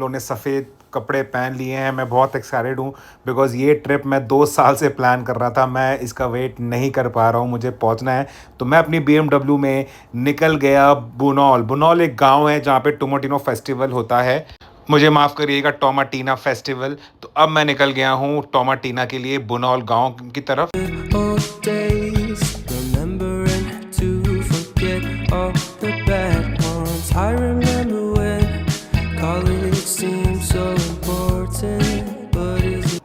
लोगों ने सफ़ेद कपड़े पहन लिए हैं। मैं बहुत एक्साइटेड हूँ बिकॉज़ ये ट्रिप मैं 2 साल से प्लान कर रहा था। मैं इसका वेट नहीं कर पा रहा हूँ, मुझे पहुँचना है। तो मैं अपनी बीएमडब्ल्यू में निकल गया बुनौल। बुनौल एक गाँव है जहाँ पे टोमाटिनो फेस्टिवल होता है। मुझे माफ़ करिएगा, टोमाटीना फेस्टिवल। तो अब मैं निकल गया हूँ टोमाटीना के लिए बुनौल गाँव की तरफ। Old days, remembering to forget all the bad ones. I remember when college seemed so important, but is it?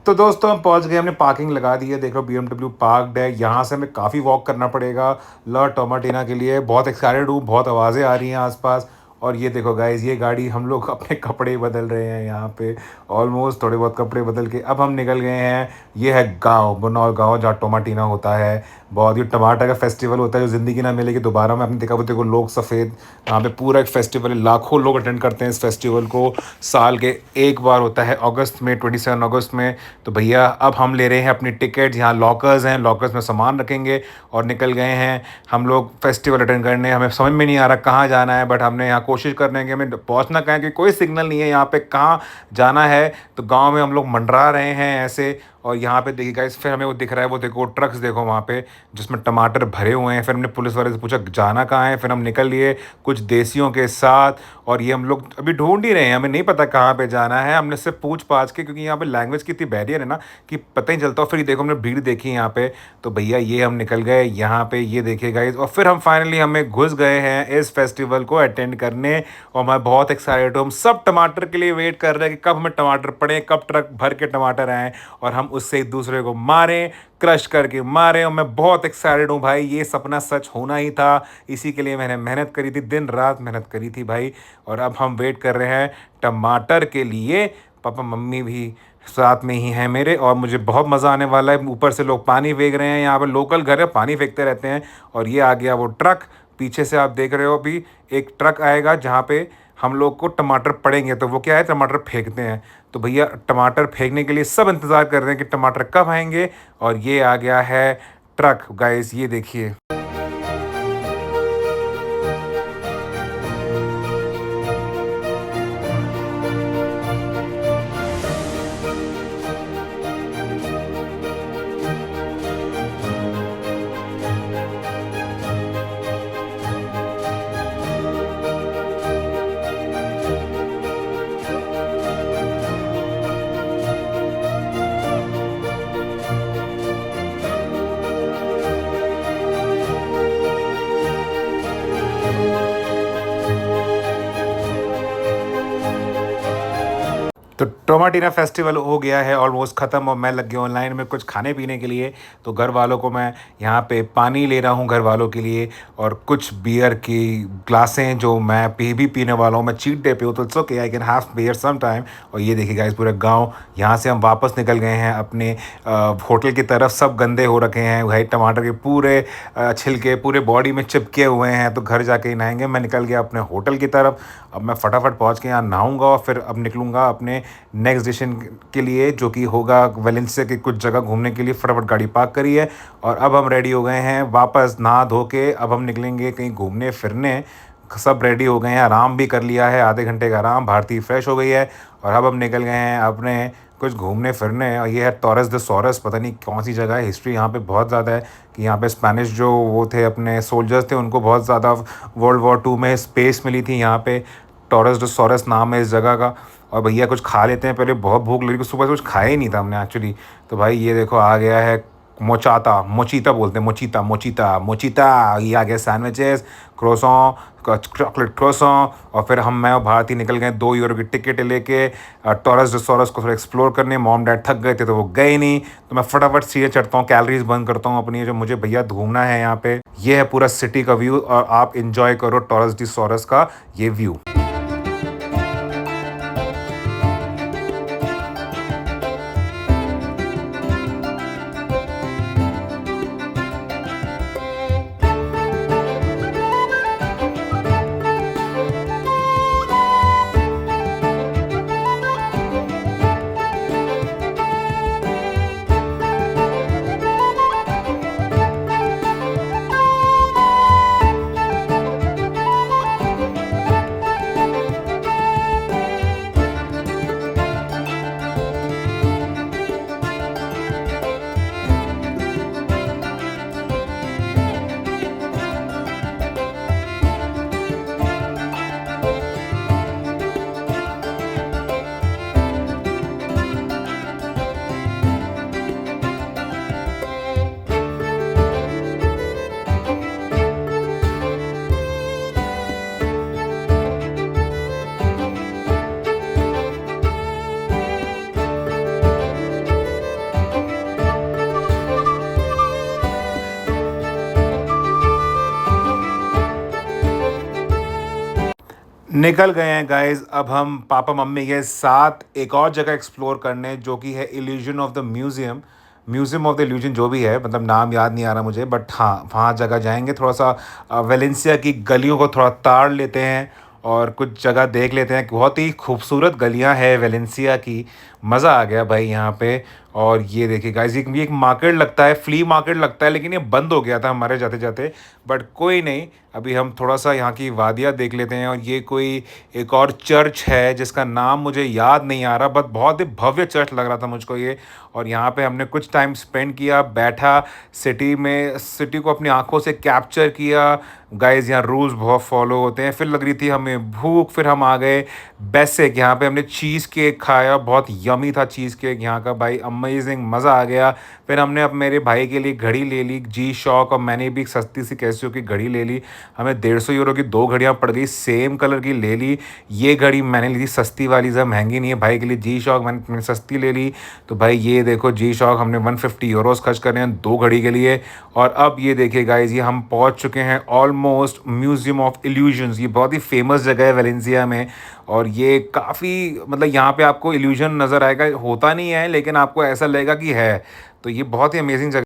तो दोस्तों हम पहुंच गए, हमने पार्किंग लगा दी है। देख लो बीएमडब्ल्यू पार्कड है। यहाँ से हमें काफ़ी वॉक करना पड़ेगा ला टोमाटीना के लिए। बहुत एक्साइटेड हूँ, बहुत आवाज़ें आ रही हैं आसपास। और ये देखो गाइस, ये गाड़ी हम लोग अपने कपड़े बदल रहे हैं यहाँ पे। ऑलमोस्ट थोड़े बहुत कपड़े बदल के अब हम निकल गए हैं। ये है गांव, बनौर गांव, जहाँ टोमाटीना होता है। बहुत ही टमाटर का फेस्टिवल होता है जो ज़िंदगी ना मिलेगी दोबारा में। आपने देखा वो देखो लोग सफ़ेद, यहाँ पे पूरा एक फेस्टिवल है। लाखों लोग अटेंड करते हैं इस फेस्टिवल को। साल के एक बार होता है अगस्त में, 27 अगस्त में। तो भैया अब हम ले रहे हैं अपनी टिकट। यहाँ लॉकर्स हैं, लॉकर्स में सामान रखेंगे और निकल गए हैं हम लोग फेस्टिवल अटेंड करने। हमें समझ में नहीं आ रहा कहाँ जाना है, बट हमने यहाँ कोशिश करने हैं कि हमें पहुँचना कहाँ है, कि कोई सिग्नल नहीं है यहाँ पे कहाँ जाना है। तो गांव में हम लोग मंडरा रहे हैं ऐसे। और यहाँ पे देखिए गाइस, फिर हमें वो दिख रहा है, वो देखो ट्रक्स देखो वहाँ पे जिसमें टमाटर भरे हुए हैं। फिर हमने पुलिस वाले से पूछा जाना कहाँ है, फिर हम निकल लिए कुछ देसियों के साथ। और ये हम लोग अभी ढूंढ ही रहे हैं, हमें नहीं पता कहाँ पे जाना है। हमने सिर्फ पूछ पाछ के, क्योंकि यहाँ पे लैंग्वेज की इतनी बैरियर है ना कि पता ही नहीं चलता। और फिर ये देखो हमने भीड़ देखी यहाँ पे। तो भैया ये हम निकल गए यहाँ पे, ये देखिए गाइस। और फिर हम फाइनली हमें घुस गए हैं इस फेस्टिवल को अटेंड करने। और मैं बहुत एक्साइटेड हूँ। हम सब टमाटर के लिए वेट कर रहे हैं कि कब हमें टमाटर पड़े, कब ट्रक भर के टमाटर आएँ और हम उससे एक दूसरे को मारें, क्रश करके मारें। और मैं बहुत एक्साइटेड हूँ भाई, ये सपना सच होना ही था। इसी के लिए मैंने मेहनत करी थी, दिन रात मेहनत करी थी भाई। और अब हम वेट कर रहे हैं टमाटर के लिए। पापा मम्मी भी साथ में ही हैं मेरे, और मुझे बहुत मज़ा आने वाला है। ऊपर से लोग पानी फेंक रहे हैं, यहाँ पर लोकल घर है, पानी फेंकते रहते हैं। और ये आ गया वो ट्रक, पीछे से आप देख रहे हो अभी एक ट्रक आएगा जहाँ पे हम लोग को टमाटर पड़ेंगे। तो वो क्या है, टमाटर फेंकते हैं। तो भैया टमाटर फेंकने के लिए सब इंतज़ार कर रहे हैं कि टमाटर कब आएंगे। और ये आ गया है ट्रक गाइस, ये देखिए। तो टोमाटीना फेस्टिवल हो गया है ऑलमोस्ट ख़त्म, और मैं लग गया ऑनलाइन में कुछ खाने पीने के लिए। तो घर वालों को मैं यहाँ पे पानी ले रहा हूँ घर वालों के लिए, और कुछ बियर की ग्लासें जो मैं भी पीने वाला हूँ। मैं चीट डे पे हूँ तो it's okay, I can have beer some time. और ये देखिए गाइस पूरा गांव। यहाँ से हम वापस निकल गए हैं अपने होटल की तरफ। सब गंदे हो रखे हैं भाई, टमाटर के पूरे छिलके पूरे बॉडी में चिपके हुए हैं। तो घर जाके ही नहाएंगे। मैं निकल गया अपने होटल की तरफ। अब मैं फटाफट पहुँच के यहाँ नहाऊंगा और फिर अब निकलूँगा अपने नेक्स्ट डिसीजन के लिए, जो कि होगा वेलेंसिया की कुछ जगह घूमने के लिए। फटाफट गाड़ी पार्क करी है और अब हम रेडी हो गए हैं वापस नहा धो के। अब हम निकलेंगे कहीं घूमने फिरने। सब रेडी हो गए हैं, आराम भी कर लिया है, आधे घंटे का आराम। भारती फ्रेश हो गई है और अब हम निकल गए हैं अपने कुछ घूमने फिरने। और ये है टॉरस द सॉरस, पता नहीं कौन सी जगह है। हिस्ट्री यहाँ पे बहुत ज़्यादा है कि यहाँ पे स्पेनिश जो वो थे अपने सोल्जर्स थे, उनको बहुत ज़्यादा वर्ल्ड वॉर 2 में स्पेस मिली थी यहाँ पे। टॉरस द सॉरस नाम है इस जगह का। और भैया कुछ खा लेते हैं पहले, बहुत भूख लगी, सुबह से कुछ खाया ही नहीं था हमने एक्चुअली। तो भाई ये देखो आ गया है मोचाता, मोचीता बोलते हैं, मोचीता मोचीता मोचीता। ये आ गया सैंडविचेस, क्रोसॉन, चॉकलेट क्रोसॉन। और फिर मैं और भारती निकल गए 2 यूरो की टिकट लेके टॉरस द सॉरस को थोड़ा एक्सप्लोर करने। मॉम डैड थक गए थे तो वो गए नहीं। तो मैं फटाफट सीधे चढ़ता हूँ, कैलोरीज बर्न करता हूँ अपनी, जो मुझे भैया घूमना है यहाँ पे। ये है पूरा सिटी का व्यू और आप इंजॉय करो टॉरस द सॉरस का ये व्यू। निकल गए हैं गाइस। अब हम पापा मम्मी के साथ एक और जगह एक्सप्लोर करने, जो कि है illusion of the museum. Museum of the illusion जो भी है, मतलब नाम याद नहीं आ रहा मुझे, बट हाँ वहाँ जगह जाएंगे। थोड़ा सा वेलेंसिया की गलियों को थोड़ा ताड़ लेते हैं और कुछ जगह देख लेते हैं। बहुत ही खूबसूरत गलियाँ हैं वेलेंसिया की। मज़ा आ गया भाई यहाँ पे। और ये देखिए गाइस, ये एक मार्केट लगता है, फ्ली मार्केट लगता है, लेकिन ये बंद हो गया था हमारे जाते जाते। बट कोई नहीं, अभी हम थोड़ा सा यहाँ की वादियाँ देख लेते हैं। और ये कोई एक और चर्च है जिसका नाम मुझे याद नहीं आ रहा, बट बहुत ही भव्य चर्च लग रहा था मुझको ये। और यहाँ पे हमने कुछ टाइम स्पेंड किया, बैठा, सिटी को अपनी आंखों से कैप्चर किया। गाइस यहाँ रूल्स बहुत फॉलो होते हैं। फिर लग रही थी हमें भूख, फिर हम आ गए बेसिक। यहाँ पे हमने चीज़ केक खाया, बहुत यमी था चीज़ केक यहाँ का भाई, अमेजिंग, मज़ा आ गया। फिर हमने अब मेरे भाई के लिए घड़ी ले ली जी शॉक, और मैंने भी एक सस्ती सी कैसियो की घड़ी ले ली। हमें 150 यूरो की 2 घड़ियाँ पड़ गई, सेम कलर की ले ली। ये घड़ी मैंने ली थी सस्ती वाली, ज़्यादा महंगी नहीं है। भाई के लिए जी शॉक मैंने सस्ती ले ली। तो भाई ये देखो जी शॉक हमने 150 यूरोस खर्च कर रहे हैं 2 घड़ी के लिए। और अब ये देखिए गाइज, ये हम पहुंच चुके हैं ऑलमोस्ट म्यूज़ियम ऑफ इल्यूजन्स। ये बहुत ही फेमस जगह है वेलेंसिया में। और ये काफ़ी, मतलब यहाँ पे आपको इल्यूजन नज़र आएगा, होता नहीं है लेकिन आपको ऐसा लगेगा कि है। तो ये बहुत ही अमेजिंग जगह।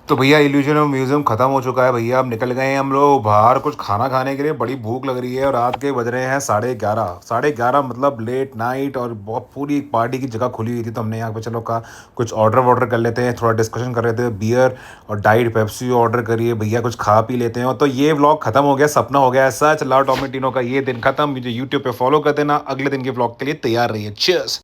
तो भैया इल्यूजन ऑफ म्यूजियम खत्म हो चुका है भैया। अब निकल गए हैं हम लोग बाहर कुछ खाना खाने के लिए। बड़ी भूख लग रही है और रात के बज रहे हैं 11:30। 11:30 मतलब लेट नाइट, और बहुत पूरी पार्टी की जगह खुली हुई थी। तो हमने यहाँ पे चलो का कुछ ऑर्डर कर लेते हैं। थोड़ा डिस्कशन कर रहे थे, बियर और डाइट पेप्सी ऑर्डर करिए भैया, कुछ खा पी लेते हैं। और तो ये व्लॉग खत्म हो गया, सपना हो गया सच। लाओ टोमेटिनो का ये दिन खत्म। मुझे यूट्यूब पे फॉलो कर देना, अगले दिन के व्लॉग के लिए तैयार रहिए। चीयर्स।